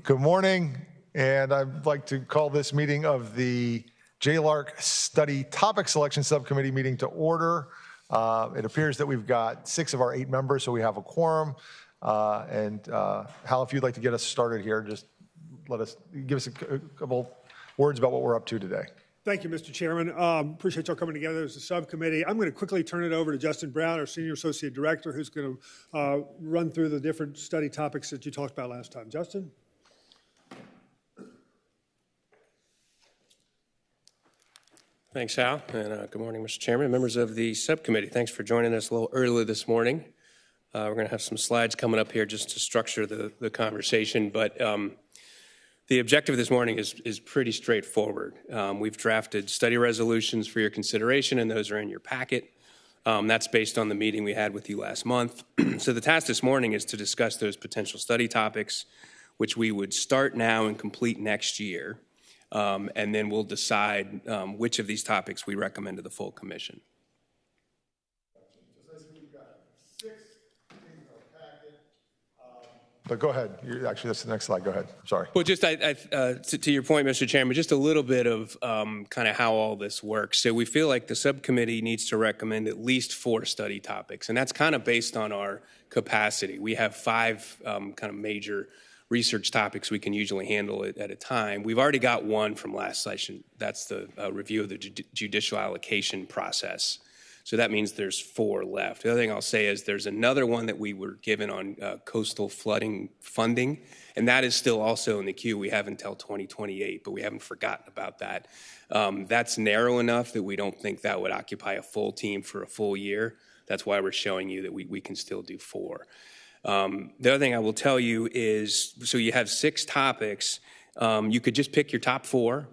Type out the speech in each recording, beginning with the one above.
Good morning, and I'd like to call this meeting of the JLARC Study Topic Selection Subcommittee meeting to order. It appears that we've got 6 of our 8 members, so we have a quorum. Hal, if you'd like to get us started here, just give us a couple words about what we're up to today. Thank you, Mr. Chairman. Appreciate y'all coming together as a subcommittee. I'm going to quickly turn it over to Justin Brown, our Senior Associate Director, who's going to run through the different study topics that you talked about last time. Justin? Thanks, Hal, and good morning, Mr. Chairman and members of the subcommittee. Thanks for joining us a little early this morning. We're going to have some slides coming up here just to structure the conversation, but the objective this morning is pretty straightforward. We've drafted study resolutions for your consideration, and those are in your packet. That's based on the meeting we had with you last month. So the task this morning is to discuss those potential study topics, which we would start now and complete next year. And then we'll decide which of these topics we recommend to the full commission. But go ahead. Actually, that's the next slide. Go ahead. Sorry. Well, just to your point, Mr. Chairman, just a little bit of kind of how all this works. So we feel like the subcommittee needs to recommend at least 4 study topics, and that's kind of based on our capacity. We have 5 kind of major research topics we can usually handle at a time. We've already got one from last session. That's the review of the judicial allocation process. So that means there's 4 left. The other thing I'll say is there's another one that we were given on coastal flooding funding, and that is still also in the queue. We have until 2028, but we haven't forgotten about that. That's narrow enough that we don't think that would occupy a full team for a full year. That's why we're showing you that we can still do 4. The other thing I will tell you is, so you have 6 topics. You could just pick your top 4.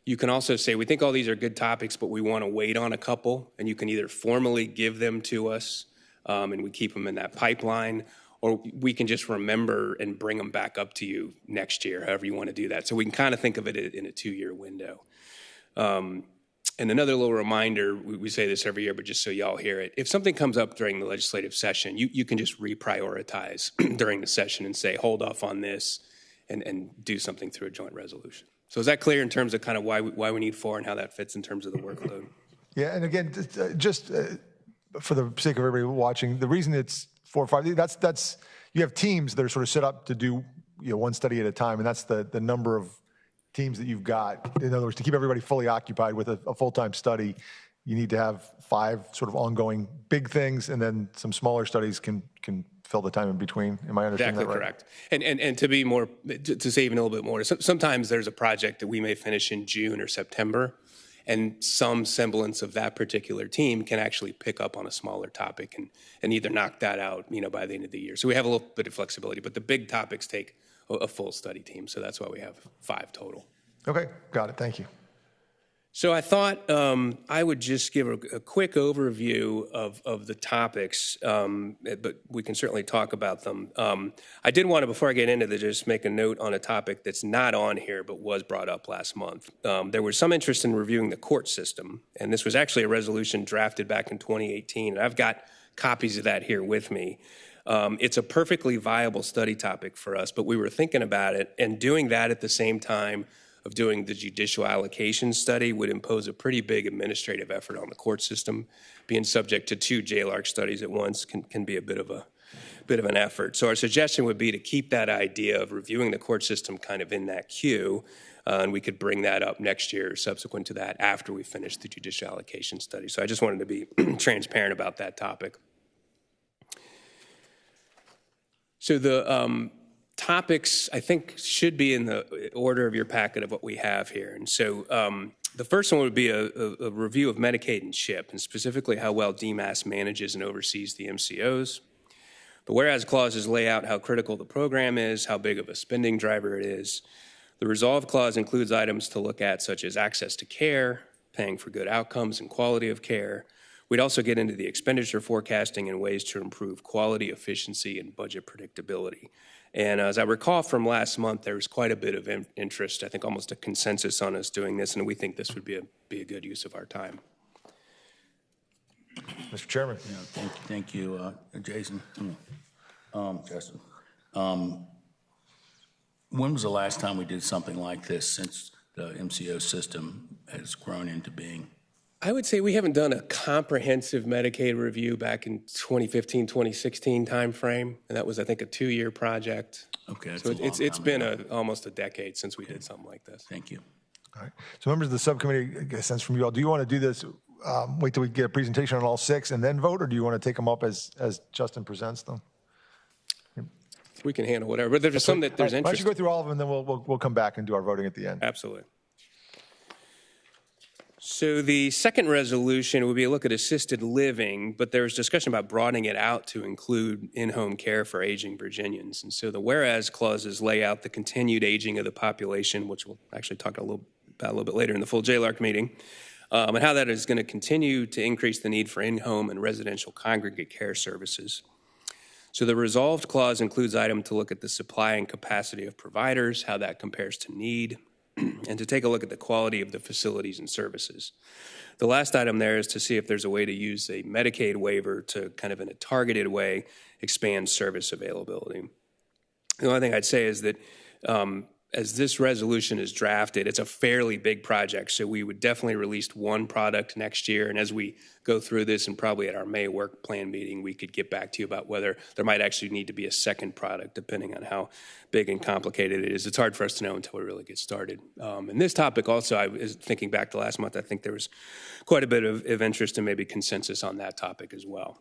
You can also say, we think all these are good topics, but we want to wait on a couple, and you can either formally give them to us, and we keep them in that pipeline, or we can just remember and bring them back up to you next year, however you want to do that. So we can kind of think of it in a 2-year window. And another little reminder, we say this every year, but just so y'all hear it, if something comes up during the legislative session, you can just reprioritize during the session and say, hold off on this and do something through a joint resolution. So is that clear in terms of kind of why we need 4 and how that fits in terms of the workload? Yeah, and again, just for the sake of everybody watching, the reason it's 4 or 5, that's you have teams that are sort of set up to do one study at a time, and that's the number of teams that you've got. In other words, to keep everybody fully occupied with a full-time study, you need to have 5 sort of ongoing big things, and then some smaller studies can fill the time in between. Am I understanding exactly that right? Correct. And to be more, to say even a little bit more, sometimes there's a project that we may finish in June or September, and some semblance of that particular team can actually pick up on a smaller topic and either knock that out, by the end of the year. So we have a little bit of flexibility, but the big topics take a full study team. So that's why we have 5 total. Okay, got it. Thank you. So I thought I would just give a quick overview of the topics, but we can certainly talk about them. I did want to, before I get into this, just make a note on a topic that's not on here but was brought up last month. There was some interest in reviewing the court system, and this was actually a resolution drafted back in 2018, and I've got copies of that here with me. It's a perfectly viable study topic for us, but we were thinking about it, and doing that at the same time of doing the judicial allocation study would impose a pretty big administrative effort on the court system. Being subject to 2 JLARC studies at once can be a bit of an effort. So our suggestion would be to keep that idea of reviewing the court system kind of in that queue, and we could bring that up next year subsequent to that after we finish the judicial allocation study. So I just wanted to be transparent about that topic. So the topics, I think, should be in the order of your packet of what we have here. And so the first one would be a review of Medicaid and CHIP, and specifically how well DMAS manages and oversees the MCOs. The whereas clauses lay out how critical the program is, how big of a spending driver it is. The resolve clause includes items to look at such as access to care, paying for good outcomes and quality of care. We'd also get into the expenditure forecasting and ways to improve quality, efficiency, and budget predictability. And as I recall from last month, there was quite a bit of interest, I think almost a consensus on us doing this, and we think this would be a good use of our time. Mr. Chairman. Yeah, thank you, Jason. Justin. When was the last time we did something like this since the MCO system has grown into being? I would say we haven't done a comprehensive Medicaid review back in 2015, 2016 timeframe, and that was, I think, a 2-year project. Okay, that's So a long it's time been ago. almost a decade since we did something like this. Thank you. All right. So members of the subcommittee, get a sense from you all. Do you want to do this, wait till we get a presentation on all 6 and then vote, or do you want to take them up as Justin presents them? We can handle whatever, but there's some that there's Why don't interest. you go through all of them, and then we'll come back and do our voting at the end. Absolutely. So the second resolution would be a look at assisted living, but there was discussion about broadening it out to include in-home care for aging Virginians. And so the whereas clauses lay out the continued aging of the population, which we'll actually talk about a little bit later in the full JLARC meeting, and how that is going to continue to increase the need for in-home and residential congregate care services. So the resolved clause includes item to look at the supply and capacity of providers, how that compares to need, and to take a look at the quality of the facilities and services. The last item there is to see if there's a way to use a Medicaid waiver to kind of in a targeted way expand service availability. The only thing I'd say is that as this resolution is drafted, it's a fairly big project, so we would definitely release one product next year, and as we go through this and probably at our May work plan meeting, we could get back to you about whether there might actually need to be a second product depending on how big and complicated it is. It's hard for us to know until we really get started. And this topic also, I was thinking back to last month, I think there was quite a bit of interest and maybe consensus on that topic as well.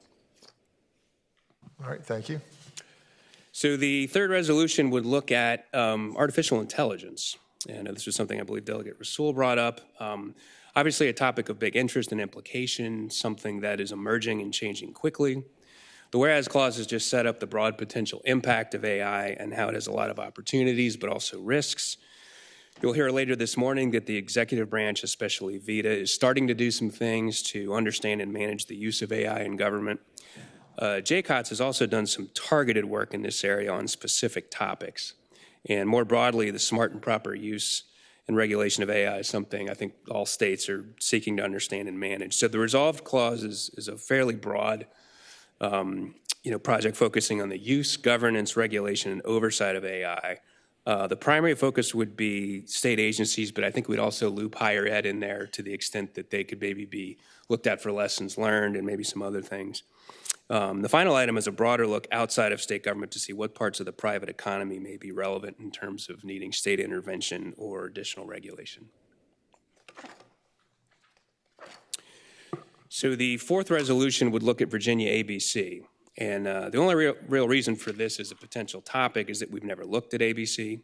All right, thank you. So the third resolution would look at artificial intelligence. And this was something I believe Delegate Rasool brought up. Obviously a topic of big interest and implication, something that is emerging and changing quickly. The whereas clause has just set up the broad potential impact of AI and how it has a lot of opportunities, but also risks. You'll hear later this morning that the executive branch, especially VITA, is starting to do some things to understand and manage the use of AI in government. JCOTS has also done some targeted work in this area on specific topics. And more broadly, the smart and proper use and regulation of AI is something I think all states are seeking to understand and manage. So the resolved clause is a fairly broad project focusing on the use, governance, regulation, and oversight of AI. The primary focus would be state agencies, but I think we'd also loop higher ed in there to the extent that they could maybe be looked at for lessons learned and maybe some other things. The final item is a broader look outside of state government to see what parts of the private economy may be relevant in terms of needing state intervention or additional regulation. So the fourth resolution would look at Virginia ABC. And the only real reason for this as a potential topic is that we've never looked at ABC.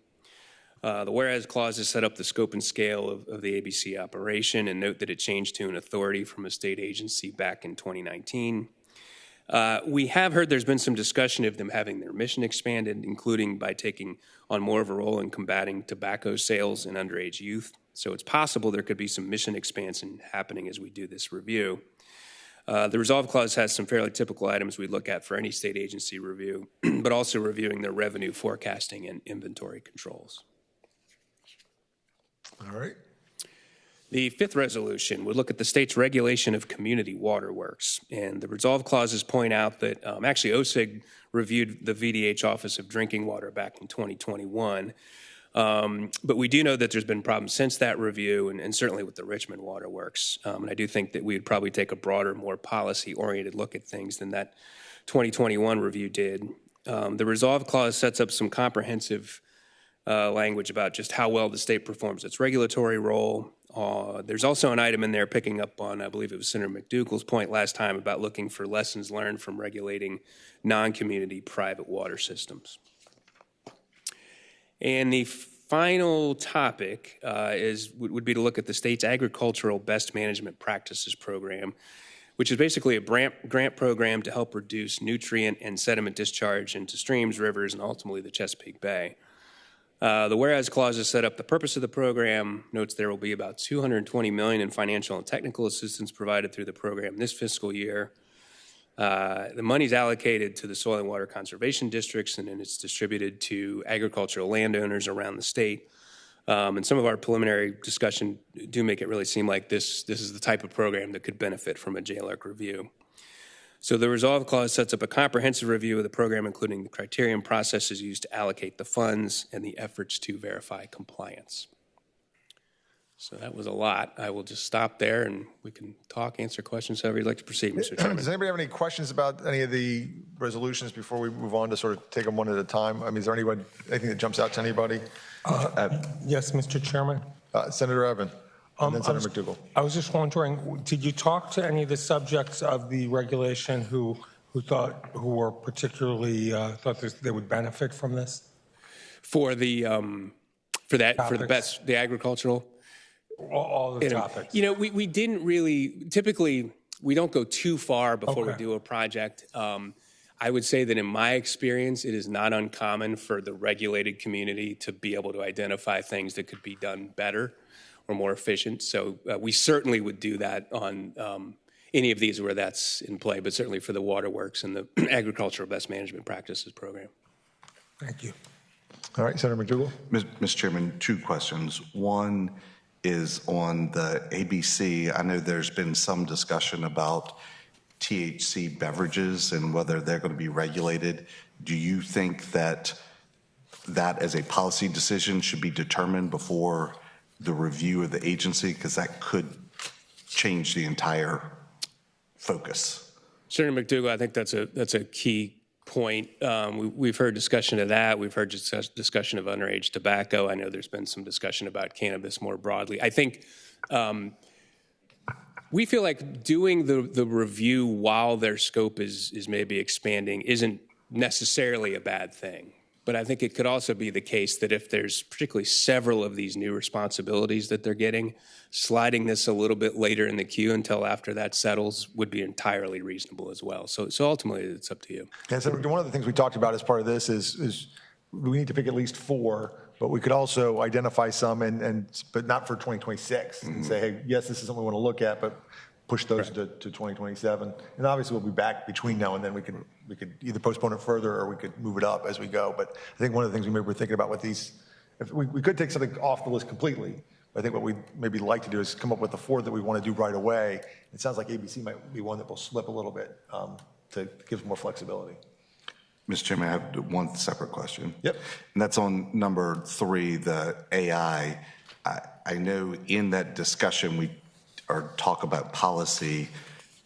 The whereas clauses set up the scope and scale of the ABC operation, and note that it changed to an authority from a state agency back in 2019. We have heard there's been some discussion of them having their mission expanded, including by taking on more of a role in combating tobacco sales in underage youth. So it's possible there could be some mission expansion happening as we do this review. The resolve clause has some fairly typical items we look at for any state agency review, but also reviewing their revenue forecasting and inventory controls. All right. The fifth resolution would look at the state's regulation of community waterworks. And the resolve clauses point out that actually OSIG reviewed the VDH Office of Drinking Water back in 2021. But we do know that there's been problems since that review and certainly with the Richmond Waterworks. And I do think that we would probably take a broader, more policy-oriented look at things than that 2021 review did. The resolve clause sets up some comprehensive language about just how well the state performs its regulatory role. There's also an item in there picking up on, I believe it was Senator McDougall's point last time about looking for lessons learned from regulating non-community private water systems. And the final topic would be to look at the state's agricultural best management practices program, which is basically a grant program to help reduce nutrient and sediment discharge into streams, rivers, and ultimately the Chesapeake Bay. The whereas clauses set up the purpose of the program, notes there will be about $220 million in financial and technical assistance provided through the program this fiscal year. The money is allocated to the soil and water conservation districts, and then it's distributed to agricultural landowners around the state. And some of our preliminary discussion do make it really seem like this is the type of program that could benefit from a JLARC review. So the resolve clause sets up a comprehensive review of the program, including the criteria and processes used to allocate the funds and the efforts to verify compliance. So that was a lot. I will just stop there and we can talk, answer questions, however you'd like to proceed, Mr. Chairman. Does anybody have any questions about any of the resolutions before we move on to sort of take them one at a time? I mean, is there anything that jumps out to anybody? Yes, Mr. Chairman. Senator Evan, and then Senator McDougall. I was just wondering, did you talk to any of the subjects of the regulation who were particularly thought they would benefit from this? For the agricultural. All the topics. You know, we didn't really, typically, we don't go too far before we do a project. I would say that in my experience, it is not uncommon for the regulated community to be able to identify things that could be done better or more efficient. So we certainly would do that on any of these where that's in play, but certainly for the waterworks and the agricultural best management practices program. Thank you. All right, Senator McDougall. Mr. Chairman, two questions. One is on the ABC. I know there's been some discussion about THC beverages and whether they're going to be regulated. Do you think that as a policy decision should be determined before the review of the agency? Because that could change the entire focus. Senator McDougall, I think that's a key point. We've heard discussion of that. We've heard discussion of underage tobacco. I know there's been some discussion about cannabis more broadly. I think we feel like doing the review while their scope is maybe expanding isn't necessarily a bad thing. But I think it could also be the case that if there's particularly several of these new responsibilities that they're getting, sliding this a little bit later in the queue until after that settles would be entirely reasonable as well. So ultimately, it's up to you. Yeah, so one of the things we talked about as part of this is we need to pick at least 4, but we could also identify some but not for 2026 and say, hey, yes, this is something we want to look at, but push those to 2027. And obviously we'll be back between now and then. We could either postpone it further or we could move it up as we go. But I think one of the things we maybe were thinking about with these, if we could take something off the list completely. But I think what we'd maybe like to do is come up with the 4 that we want to do right away. It sounds like ABC might be one that will slip a little bit to give us more flexibility. Mr. Chairman, I have one separate question. Yep. And that's on number 3, the AI. I know in that discussion or talk about policy,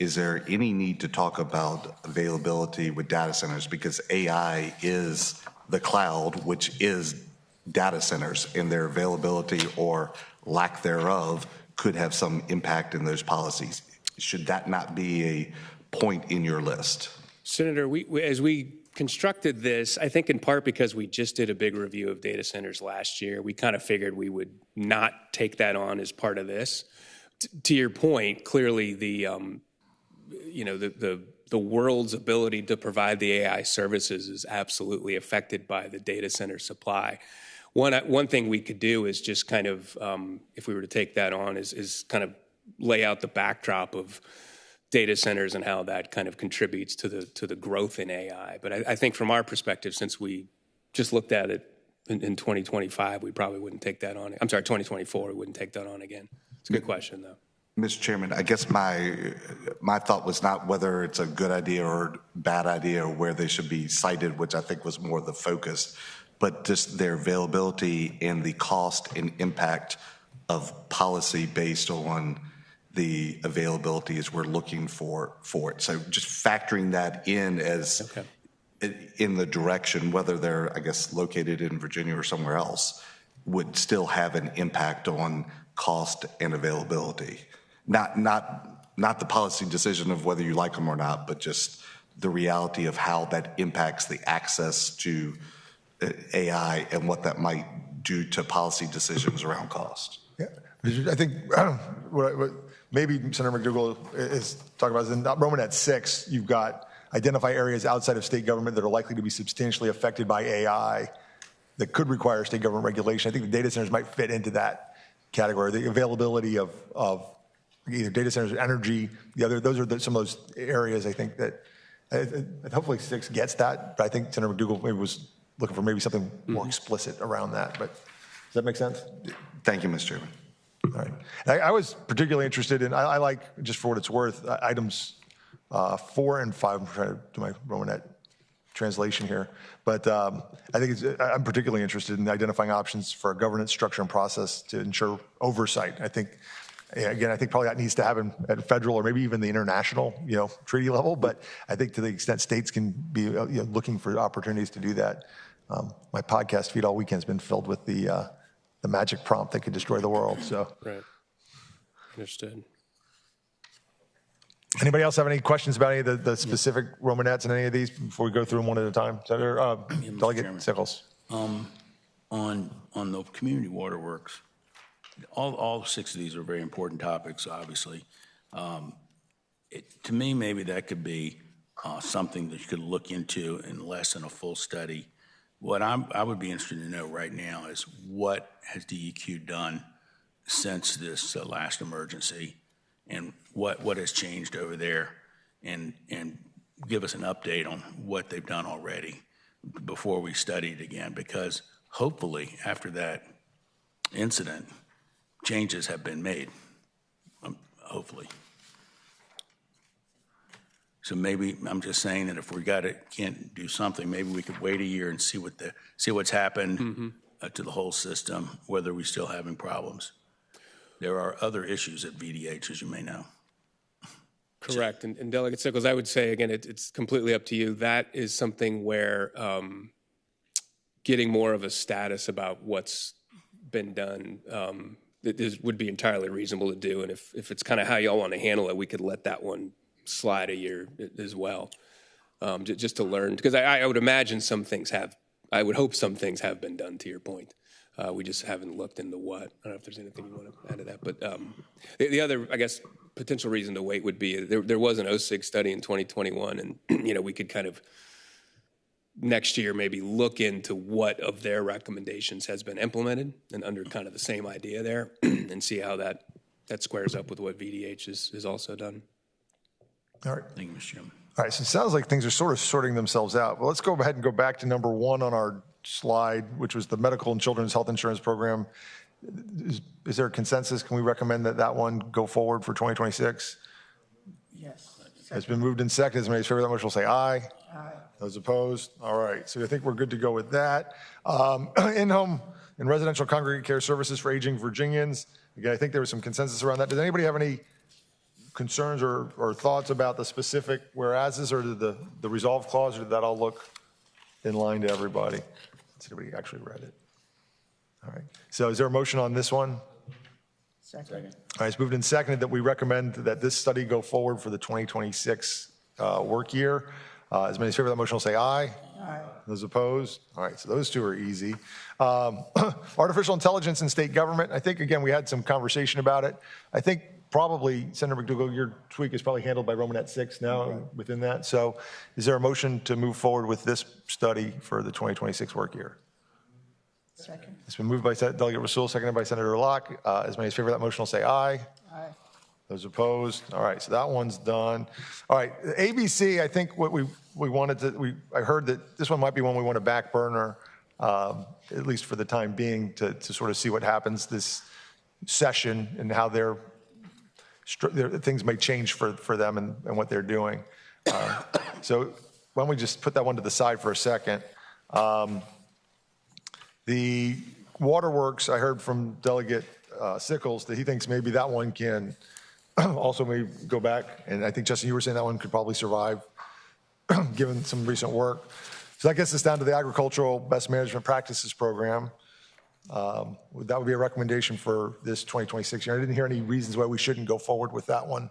is there any need to talk about availability with data centers? Because AI is the cloud, which is data centers, and their availability or lack thereof could have some impact in those policies. Should that not be a point in your list? Senator, as we constructed this, I think in part because we just did a big review of data centers last year, we kind of figured we would not take that on as part of this. To your point, clearly the world's ability to provide the AI services is absolutely affected by the data center supply. One thing we could do is just kind of, if we were to take that on, is kind of lay out the backdrop of data centers and how that kind of contributes to the growth in AI. But I think from our perspective, since we just looked at it in 2025, we probably wouldn't take that on. I'm sorry, 2024, we wouldn't take that on again. It's a good question, though. Mr. Chairman, I guess my thought was not whether it's a good idea or bad idea or where they should be cited, which I think was more the focus, but just their availability and the cost and impact of policy based on the availability as we're looking for it. So just factoring that in as in the direction, whether they're, I guess, located in Virginia or somewhere else, would still have an impact on cost and availability. Not the policy decision of whether you like them or not, but just the reality of how that impacts the access to AI and what that might do to policy decisions around cost. Yeah, I think what maybe Senator McDougall is talking about is in Romanet 6, you've got identify areas outside of state government that are likely to be substantially affected by AI that could require state government regulation. I think the data centers might fit into that category. The availability of either data centers or energy, those are some of those areas I think that hopefully 6 gets that. But I think Senator McDougall maybe was looking for maybe something more explicit around that. But does that make sense? Thank you, Mr. Chairman. All right. I was particularly interested in, I like, just for what it's worth, items 4 and 5. I'm trying to do my Romanet translation here. But I think I'm particularly interested in identifying options for a governance structure and process to ensure oversight. I think, again, I think probably that needs to happen at federal or maybe even the international, treaty level. But I think to the extent states can be looking for opportunities to do that. My podcast feed all weekend has been filled with the magic prompt that could destroy the world. So, Right. Understood. Anybody else have any questions about any of the specific Romanets in any of these before we go through them one at a time? Senator, Delegate Chairman. Sickles. On the community waterworks, all 6 of these are very important topics, obviously. To me, maybe that could be something that you could look into in less than a full study. What I would be interested to know right now is what has DEQ done since this last emergency, and what has changed over there, and give us an update on what they've done already before we study it again, because hopefully after that incident, changes have been made, hopefully. So maybe, I'm just saying that if we can't do something, maybe we could wait a year and see what's happened to the whole system, whether we're still having problems. There are other issues at VDH, as you may know. Correct. And Delegate Sickles, I would say, again, it's completely up to you. That is something where getting more of a status about what's been done would be entirely reasonable to do. And if it's kind of how y'all want to handle it, we could let that one slide a year as well, just to learn. Because I would imagine I would hope some things have been done, to your point. We just haven't looked into what. I don't know if there's anything you want to add to that. But the other, I guess, potential reason to wait would be there was an OSIG study in 2021, and we could kind of next year maybe look into what of their recommendations has been implemented and under kind of the same idea there, and see how that squares up with what VDH has also done. All right. Thank you, Mr. Chairman. All right, so it sounds like things are sort of sorting themselves out. Well, let's go ahead and go back to number 1 on our slide, which was the medical and children's health insurance program. Is there a consensus? Can we recommend that one go forward for 2026? Yes. It's been moved and seconded. As many as favor that motion will say aye. Aye. Those opposed? All right, so I think we're good to go with that. In-home and residential congregate care services for aging Virginians. Again, I think there was some consensus around that. Does anybody have any concerns or thoughts about the specific whereases or the resolve clause, or did that all look in line to everybody? Has anybody actually read it? All right. So is there a motion on this one? Second. All right, it's moved and seconded that we recommend that this study go forward for the 2026 work year. As many as favor that motion will say aye. Aye. Those opposed? All right, so those two are easy. Artificial intelligence in state government. I think, again, we had some conversation about it. I think probably, Senator McDougall, your tweak is probably handled by Romanet 6 now within that. So is there a motion to move forward with this study for the 2026 work year? Second. It's been moved by Delegate Rasool, seconded by Senator Locke. As many as favor that motion will say aye. Aye. Those opposed? All right, so that one's done. All right, ABC, I think what we wanted to, I heard that this one might be one we want to back burner, at least for the time being, to sort of see what happens this session and how things may change for them and what they're doing. So why don't we just put that one to the side for a second. The waterworks, I heard from Delegate Sickles that he thinks maybe that one can also maybe go back. And I think, Justin, you were saying that one could probably survive given some recent work. So that gets us down to the Agricultural Best Management Practices Program. That would be a recommendation for this 2026 year. I didn't hear any reasons why we shouldn't go forward with that one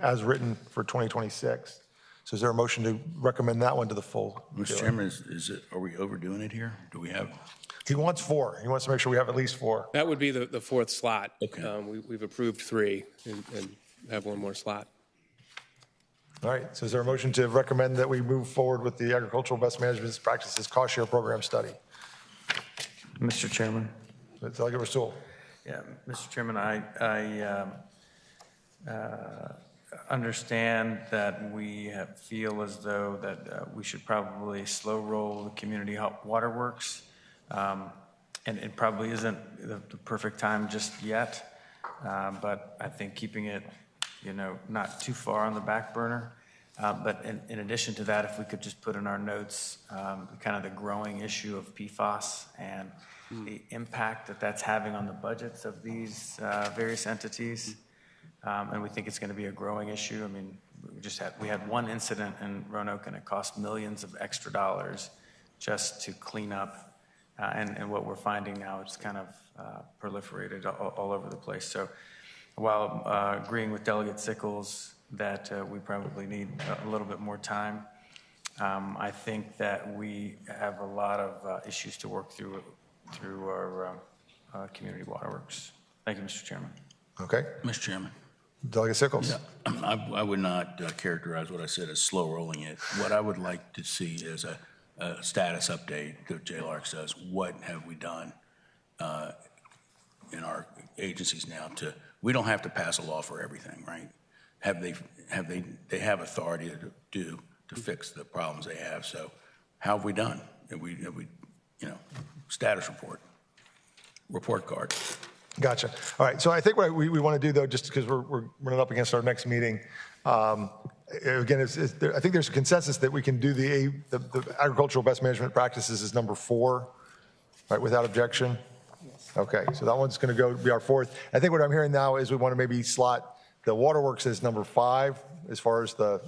as written for 2026. So is there a motion to recommend that one to the full? Mr. Chairman, are we overdoing it here? Do we have? He wants 4. He wants to make sure we have at least 4. That would be the fourth slot. Okay. We've approved 3 and have one more slot. All right, so is there a motion to recommend that we move forward with the Agricultural Best Management Practices Cost Share Program study? Mr. Chairman. Delegate Rasool. Yeah, Mr. Chairman, I understand that we feel as though that we should probably slow roll the community waterworks, and it probably isn't the perfect time just yet, but I think keeping it not too far on the back burner. But in addition to that, if we could just put in our notes kind of the growing issue of PFAS and the impact that that's having on the budgets of these various entities. And we think it's going to be a growing issue. I mean, we had one incident in Roanoke, and it cost millions of extra dollars just to clean up. And what we're finding now, it's kind of proliferated all over the place. So while agreeing with Delegate Sickles that we probably need a little bit more time, I think that we have a lot of issues to work through our community waterworks. Thank you, Mr. Chairman. Okay. Mr. Chairman. Delegate Sickles. Yeah, I would not characterize what I said as slow rolling it. What I would like to see is a status update that JLARC says, what have we done in our agencies now we don't have to pass a law for everything, right? They have authority to fix the problems they have. So how have we done? Have we status report card. Gotcha. All right. So I think what we want to do, though, just because we're running up against our next meeting, again, I think there's a consensus that we can do the agricultural best management practices as number 4, right, without objection. Yes. Okay. So that one's going to be our 4th. I think what I'm hearing now is we want to maybe slot the waterworks as number 5 as far as the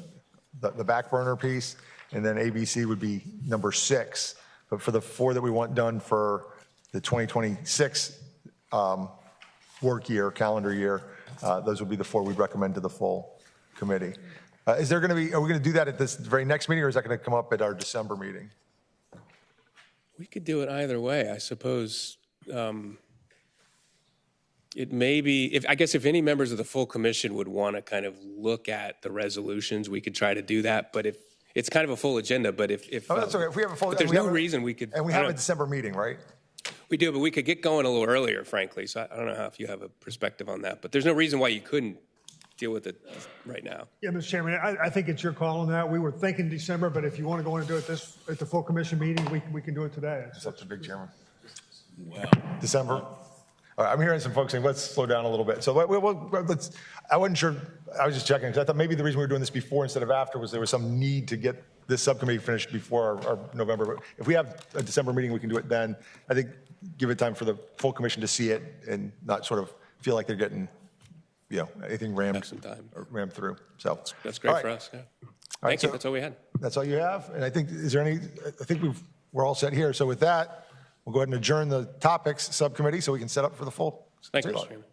back burner piece, and then ABC would be number 6. But for the 4 that we want done for the 2026 calendar year, those would be the 4 we'd recommend to the full committee. Are we going to do that at this very next meeting, or is that going to come up at our December meeting? We could do it either way, I suppose. It may be, I guess if any members of the full commission would want to kind of look at the resolutions, we could try to do that. But if it's kind of a full agenda, but if that's okay. If we have a full, but there's no reason we could. And we have a December meeting, right? We do, but we could get going a little earlier, frankly. So I don't know if you have a perspective on that, but there's no reason why you couldn't deal with it right now. Yeah, Mr. Chairman, I think it's your call on that. We were thinking December, but if you want to go in and do it at the full commission meeting, we can do it today. It's up to Big Chairman. Well, December. All right, I'm hearing some folks saying, let's slow down a little bit. So let's, I wasn't sure, I was just checking, because I thought maybe the reason we were doing this before instead of after was there was some need to get this subcommittee finished before our November. But if we have a December meeting, we can do it then. I think give it time for the full commission to see it and not sort of feel like they're getting, anything rammed through. So that's great right. for us. Yeah. Right, Thank you. That's all we had. That's all you have. And I think, I think we're all set here. So with that, we'll go ahead and adjourn the topics subcommittee so we can set up for the full. Thank you, Mr. Chairman.